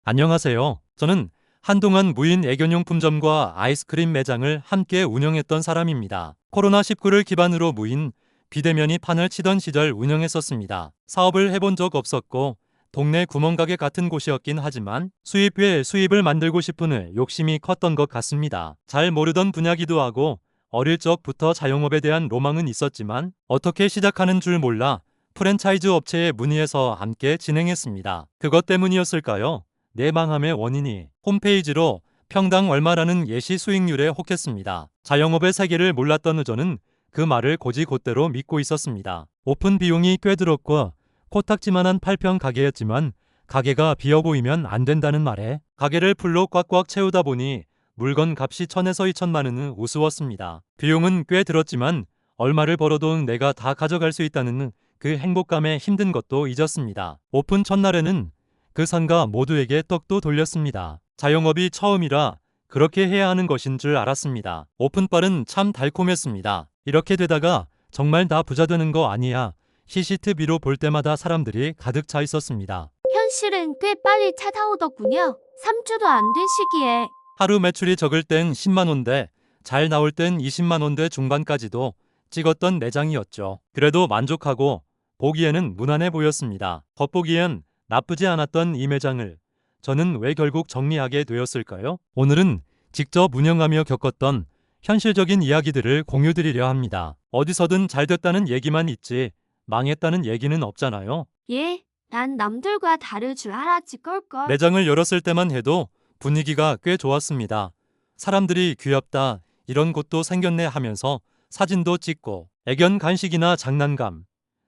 안녕하세요. 저는 한동안 무인 애견용품점과 아이스크림 매장을 함께 운영했던 사람입니다. 코로나19를 기반으로 무인 비대면이 판을 치던 시절 운영했었습니다. 사업을 해본 적 없었고 동네 구멍가게 같은 곳이었긴 하지만 수입 외 수입을 만들고 싶은 욕심이 컸던 것 같습니다. 잘 모르던 분야기도 하고 어릴 적부터 자영업에 대한 로망은 있었지만 어떻게 시작하는 줄 몰라 프랜차이즈 업체에 문의해서 함께 진행했습니다. 그것 때문이었을까요? 내 망함의 원인이 홈페이지로 평당 얼마라는 예시 수익률에 혹했습니다. 자영업의 세계를 몰랐던 저는 그 말을 곧이곧대로 믿고 있었습니다. 오픈 비용이 꽤 들었고 코딱지만한 8평 가게였지만 가게가 비어 보이면 안 된다는 말에 가게를 풀로 꽉꽉 채우다 보니 물건 값이 1000에서 2000만 원은 우스웠습니다. 비용은 꽤 들었지만 얼마를 벌어도 내가 다 가져갈 수 있다는 그 행복감에 힘든 것도 잊었습니다. 오픈 첫날에는 그 상가 모두에게 떡도 돌렸습니다. 자영업이 처음이라 그렇게 해야 하는 것인 줄 알았습니다. 오픈빨은 참 달콤했습니다. 이렇게 되다가 정말 다 부자 되는 거 아니야. CCTV로 볼 때마다 사람들이 가득 차 있었습니다. 현실은 꽤 빨리 찾아오더군요. 3주도 안 된 시기에. 하루 매출이 적을 땐 10만 원대, 잘 나올 땐 20만 원대 중반까지도 찍었던 매장이었죠. 그래도 만족하고 보기에는 무난해 보였습니다. 겉보기엔 나쁘지 않았던 이 매장을 저는 왜 결국 정리하게 되었을까요? 오늘은 직접 운영하며 겪었던 현실적인 이야기들을 공유드리려 합니다. 어디서든 잘 됐다는 얘기만 있지 망했다는 얘기는 없잖아요. 예, 난 남들과 다를 줄 알았지 껄껄. 매장을 열었을 때만 해도 분위기가 꽤 좋았습니다. 사람들이 귀엽다 이런 곳도 생겼네 하면서 사진도 찍고 애견 간식이나 장난감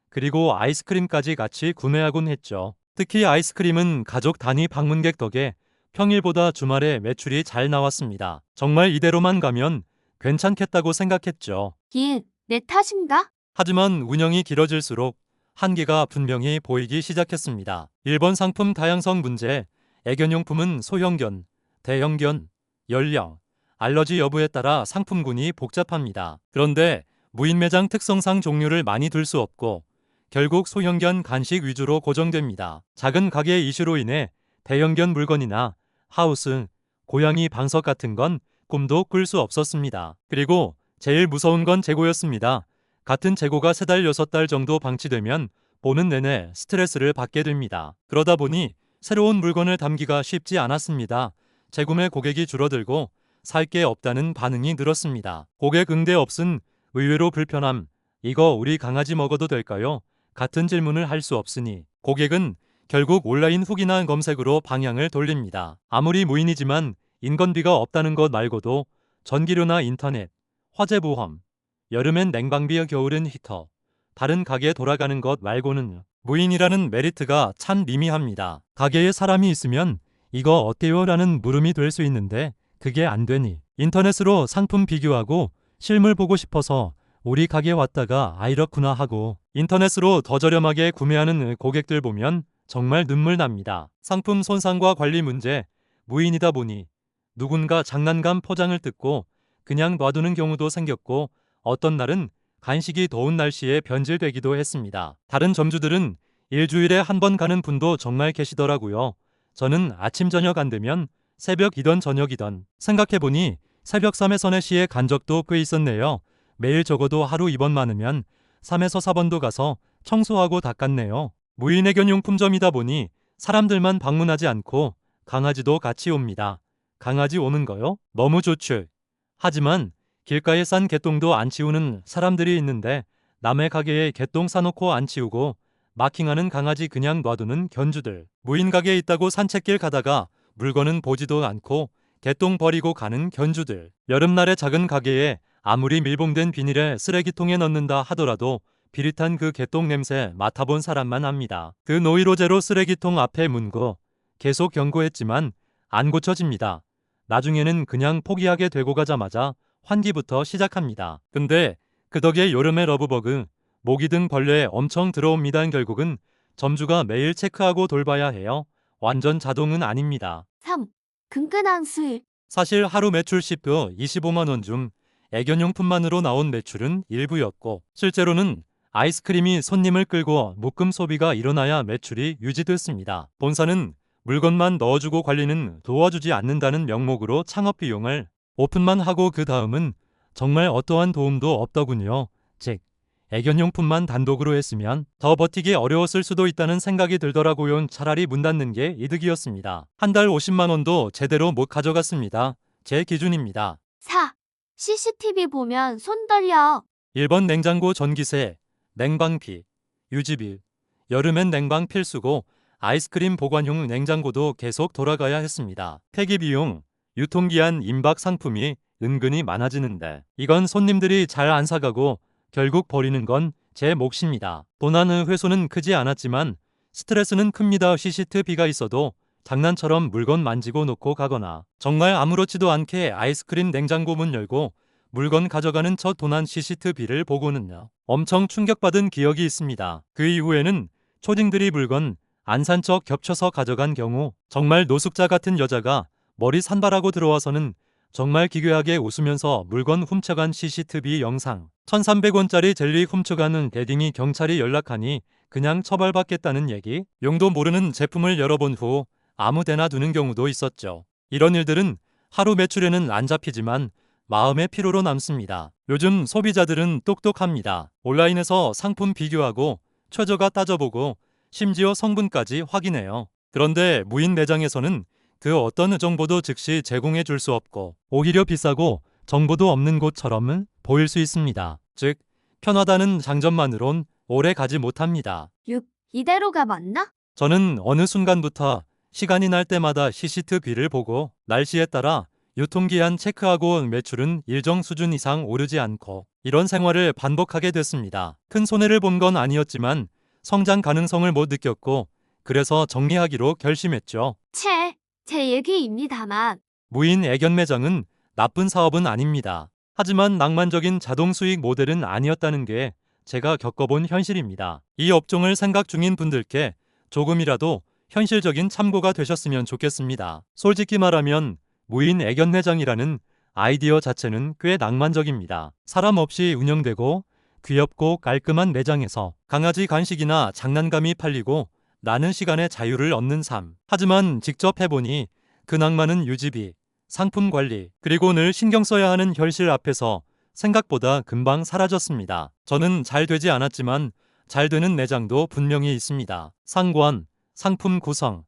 그리고 아이스크림까지 같이 구매하곤 했죠. 특히 아이스크림은 가족 단위 방문객 덕에 평일보다 주말에 매출이 잘 나왔습니다. 정말 이대로만 가면 괜찮겠다고 생각했죠. 예, 내 탓인가? 하지만 운영이 길어질수록 한계가 분명히 보이기 시작했습니다. 1번 상품 다양성 문제, 애견용품은 소형견, 대형견, 연령, 알러지 여부에 따라 상품군이 복잡합니다. 그런데 무인 매장 특성상 종류를 많이 둘 수 없고 결국 소형견 간식 위주로 고정됩니다. 작은 가게 이슈로 인해 대형견 물건이나 하우스, 고양이 방석 같은 건 꿈도 꿀 수 없었습니다. 그리고 제일 무서운 건 재고였습니다. 같은 재고가 3달, 6달 정도 방치되면 보는 내내 스트레스를 받게 됩니다. 그러다 보니 새로운 물건을 담기가 쉽지 않았습니다. 재구매 고객이 줄어들고 살 게 없다는 반응이 늘었습니다. 고객 응대 없은 의외로 불편함. 이거 우리 강아지 먹어도 될까요? 같은 질문을 할 수 없으니 고객은 결국 온라인 후기나 검색으로 방향을 돌립니다. 아무리 무인이지만 인건비가 없다는 것 말고도 전기료나 인터넷, 화재보험, 여름엔 냉방비, 겨울엔 히터, 다른 가게에 돌아가는 것 말고는 무인이라는 메리트가 참 미미합니다. 가게에 사람이 있으면 이거 어때요? 라는 물음이 될 수 있는데 그게 안 되니 인터넷으로 상품 비교하고 실물 보고 싶어서 우리 가게 왔다가 아 이렇구나 하고 인터넷으로 더 저렴하게 구매하는 고객들 보면 정말 눈물 납니다. 상품 손상과 관리 문제, 무인이다 보니 누군가 장난감 포장을 뜯고 그냥 놔두는 경우도 생겼고 어떤 날은 간식이 더운 날씨에 변질되기도 했습니다. 다른 점주들은 일주일에 한 번 가는 분도 정말 계시더라고요. 저는 아침 저녁 안 되면 새벽이던 저녁이던 생각해보니 새벽 3에서 4시에 간 적도 꽤 있었네요. 매일 적어도 하루 2번 많으면 3에서 4번도 가서 청소하고 닦았네요. 무인 애견용품점이다 보니 사람들만 방문하지 않고 강아지도 같이 옵니다. 강아지 오는 거요? 너무 좋죠. 하지만 길가에 싼 개똥도 안 치우는 사람들이 있는데 남의 가게에 개똥 싸놓고 안 치우고 마킹하는 강아지 그냥 놔두는 견주들. 무인 가게에 있다고 산책길 가다가 물건은 보지도 않고 개똥 버리고 가는 견주들. 여름날에 작은 가게에 아무리 밀봉된 비닐에 쓰레기통에 넣는다 하더라도 비릿한 그 개똥 냄새 맡아본 사람만 압니다. 그 노이로제로 쓰레기통 앞에 문고 계속 경고했지만 안 고쳐집니다. 나중에는 그냥 포기하게 되고 가자마자 환기부터 시작합니다. 근데 그 덕에 여름에 러브버그, 모기 등 벌레 엄청 들어옵니다. 결국은 점주가 매일 체크하고 돌봐야 해요. 완전 자동은 아닙니다. 3. 끈끈한 수익. 사실 하루 매출 10표 25만 원 중 애견용품만으로 나온 매출은 일부였고 실제로는 아이스크림이 손님을 끌고 묶음 소비가 일어나야 매출이 유지됐습니다. 본사는 물건만 넣어주고 관리는 도와주지 않는다는 명목으로 창업 비용을 오픈만 하고 그 다음은 정말 어떠한 도움도 없더군요. 즉, 애견용품만 단독으로 했으면 더 버티기 어려웠을 수도 있다는 생각이 들더라고요. 차라리 문 닫는 게 이득이었습니다. 한 달 50만 원도 제대로 못 가져갔습니다. 제 기준입니다. 4. CCTV 보면 손 떨려. 1번 냉장고 전기세, 냉방비, 유지비. 여름엔 냉방 필수고 아이스크림 보관용 냉장고도 계속 돌아가야 했습니다. 폐기비용, 유통기한 임박 상품이 은근히 많아지는데 이건 손님들이 잘 안 사가고 결국 버리는 건 제 몫입니다. 도난의 훼손은 크지 않았지만 스트레스는 큽니다. CCTV가 있어도 장난처럼 물건 만지고 놓고 가거나 정말 아무렇지도 않게 아이스크림 냉장고 문 열고 물건 가져가는 첫 도난 CCTV를 보고는요. 엄청 충격받은 기억이 있습니다. 그 이후에는 초딩들이 물건 안 산 척 겹쳐서 가져간 경우 정말 노숙자 같은 여자가 머리 산발하고 들어와서는 정말 기괴하게 웃으면서 물건 훔쳐간 CCTV 영상. 1,300원짜리 젤리 훔쳐가는 대딩이 경찰이 연락하니 그냥 처벌받겠다는 얘기. 용도 모르는 제품을 열어본 후 아무데나 두는 경우도 있었죠. 이런 일들은 하루 매출에는 안 잡히지만 마음의 피로로 남습니다. 요즘 소비자들은 똑똑합니다. 온라인에서 상품 비교하고 최저가 따져보고 심지어 성분까지 확인해요. 그런데 무인 매장에서는 그 어떤 정보도 즉시 제공해 줄 수 없고 오히려 비싸고 정보도 없는 곳처럼 보일 수 있습니다. 즉, 편하다는 장점만으론 오래 가지 못합니다. 6. 이대로가 맞나? 저는 어느 순간부터 시간이 날 때마다 CCTV를 보고 날씨에 따라 유통기한 체크하고 매출은 일정 수준 이상 오르지 않고 이런 생활을 반복하게 됐습니다. 큰 손해를 본 건 아니었지만 성장 가능성을 못 느꼈고 그래서 정리하기로 결심했죠. 제 얘기입니다만. 무인 애견 매장은 나쁜 사업은 아닙니다. 하지만 낭만적인 자동 수익 모델은 아니었다는 게 제가 겪어본 현실입니다. 이 업종을 생각 중인 분들께 조금이라도 현실적인 참고가 되셨으면 좋겠습니다. 솔직히 말하면 무인 애견 매장이라는 아이디어 자체는 꽤 낭만적입니다. 사람 없이 운영되고 귀엽고 깔끔한 매장에서 강아지 간식이나 장난감이 팔리고 나는 시간의 자유를 얻는 삶. 하지만 직접 해보니 그 낭만은 유지비, 상품 관리, 그리고 늘 신경 써야 하는 현실 앞에서 생각보다 금방 사라졌습니다. 저는 잘 되지 않았지만 잘 되는 매장도 분명히 있습니다. 상권, 상품 구성,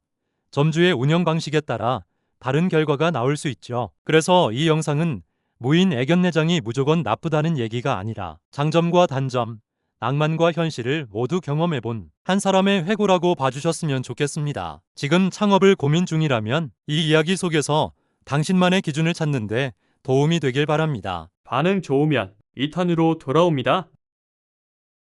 점주의 운영 방식에 따라 다른 결과가 나올 수 있죠. 그래서 이 영상은 무인 애견 매장이 무조건 나쁘다는 얘기가 아니라 장점과 단점, 낭만과 현실을 모두 경험해본 한 사람의 회고라고 봐주셨으면 좋겠습니다. 지금 창업을 고민 중이라면 이 이야기 속에서 당신만의 기준을 찾는데 도움이 되길 바랍니다. 반응 좋으면 2탄으로 돌아옵니다.